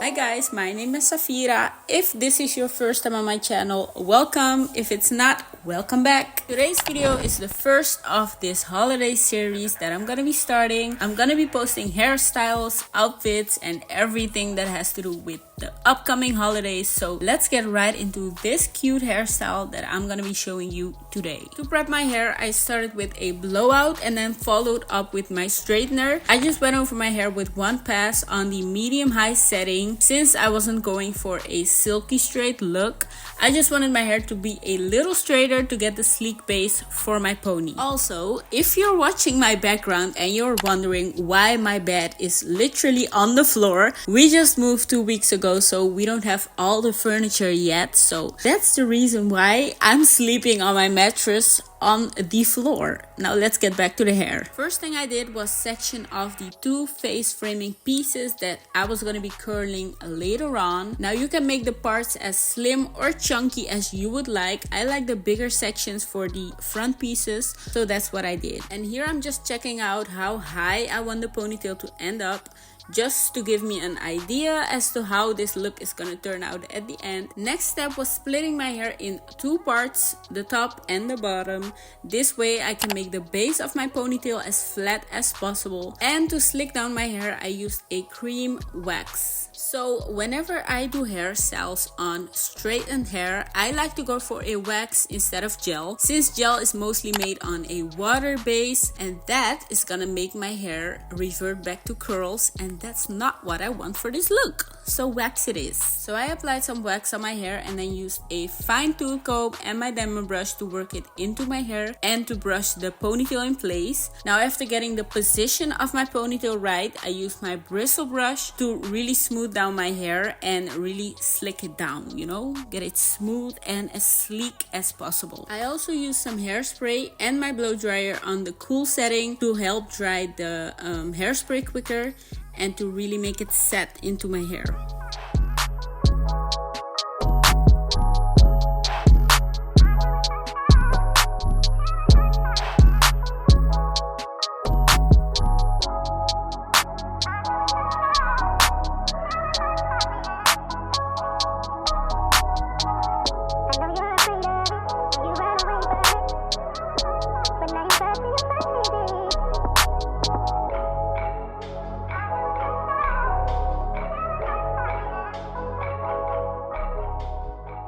Hi guys, my name is Safira. If this is your first time on my channel, welcome. If it's not, welcome back. Today's video is the first of this holiday series that I'm gonna be starting. I'm gonna be posting hairstyles, outfits, and everything that has to do with the upcoming holidays. So let's get right into this cute hairstyle that I'm gonna be showing you today. To prep my hair, I started with a blowout and then followed up with my straightener. I just went over my hair with one pass on the medium-high setting. Since I wasn't going for a silky straight look, I just wanted my hair to be a little straighter to get the sleek base for my pony. Also, if you're watching my background and you're wondering why my bed is literally on the floor, we just moved 2 weeks ago, so we don't have all the furniture yet. So that's the reason why I'm sleeping on my mattress on the floor. Now let's get back to the hair. First thing I did was section off the two face framing pieces that I was going to be curling later on. Now you can make the parts as slim or chunky as you would like. I like the bigger sections for the front pieces, so that's what I did. And here I'm just checking out how high I want the ponytail to end up, just to give me an idea as to how this look is gonna turn out at the end. Next step was splitting my hair in two parts, the top and the bottom. This way I can make the base of my ponytail as flat as possible. And to slick down my hair, I used a cream wax. So whenever I do hairstyles on straightened hair, I like to go for a wax instead of gel, since gel is mostly made on a water base, and that is gonna make my hair revert back to curls, and that's not what I want for this look. So wax it is. So I applied some wax on my hair and then used a fine tooth comb and my diamond brush to work it into my hair and to brush the ponytail in place. Now after getting the position of my ponytail right, I used my bristle brush to really smooth down my hair and really slick it down, you know, get it smooth and as sleek as possible. I also used some hairspray and my blow dryer on the cool setting to help dry the hairspray quicker and to really make it set into my hair.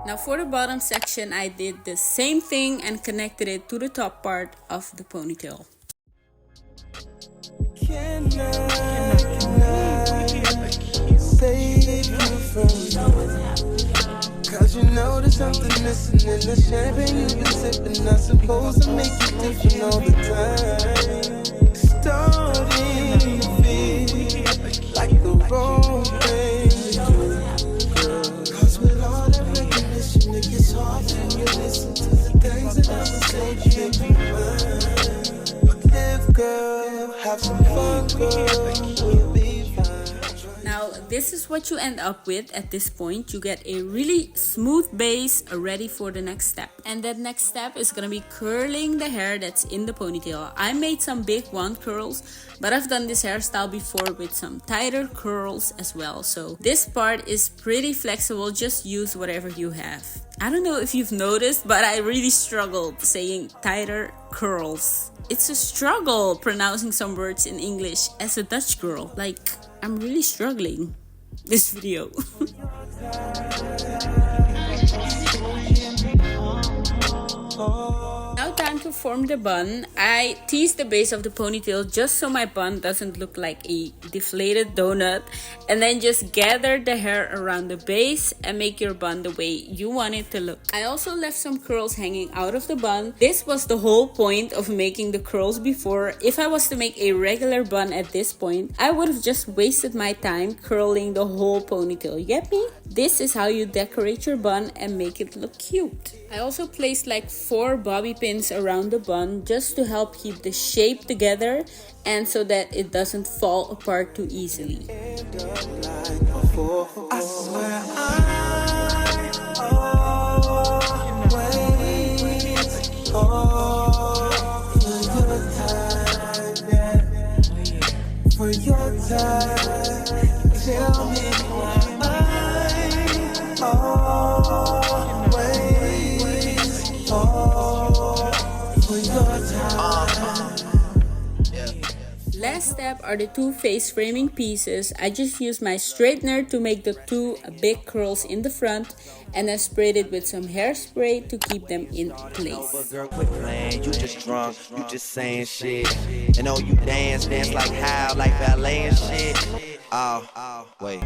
Now for the bottom section, I did the same thing and connected it to the top part of the ponytail. Cause you know there's something missing in the champagne you've been sipping. Not supposed to make you different all the time. Starting to feel like the wrong thing to do. Cause with all that recognition, it gets hard when you listen to the things that I'm saying. You make me mine. But live, girl, have some fun, girl, we'll be fine. Now this is what you end up with at this point. You get a really smooth base ready for the next step. And that next step is gonna be curling the hair that's in the ponytail. I made some big wand curls, but I've done this hairstyle before with some tighter curls as well. So this part is pretty flexible, just use whatever you have. I don't know if you've noticed, but I really struggled saying tighter curls. It's a struggle pronouncing some words in English as a Dutch girl. Like, I'm really struggling this video. Now time to form the bun. I teased the base of the ponytail just so my bun doesn't look like a deflated donut, and then just gather the hair around the base and make your bun the way you want it to look. I also left some curls hanging out of the bun. This was the whole point of making the curls before. If I was to make a regular bun at this point, I would have just wasted my time curling the whole ponytail. You get me? This is how you decorate your bun and make it look cute. I also placed like 4 bobby pins around the bun just to help keep the shape together and so that it doesn't fall apart too easily. I swear I always for your time, yeah. For your time. Tell me why I always fall for your time. Last step are the two face framing pieces. I just used my straightener to make the two big curls in the front and then sprayed it with some hairspray to keep them in place. Girl, quit playing, you just drunk, you just saying shit. And oh, you dance like how, like ballet and shit. Oh, wait,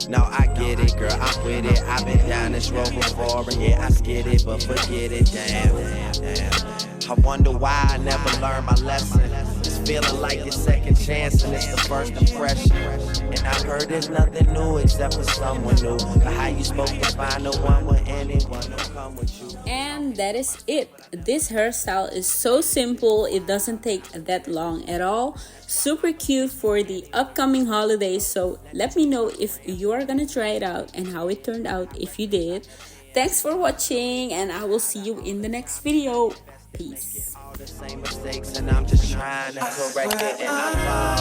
no, I get it, girl, I'm with it. I've been down this road before, and yeah, I skid it, but forget it, damn. I wonder why I never learned my lesson. It's feeling like your second chance and it's the first impression. And I heard there's nothing new except for someone new. But how you supposed to find the one with anyone who come with you? And that is it. This hairstyle is so simple, it doesn't take that long at all. Super cute for the upcoming holidays, so let me know if you are gonna try it out and how it turned out if you did. Thanks for watching, and I will see you in the next video. Peace. All the same mistakes and I'm just trying to correct it and I fall.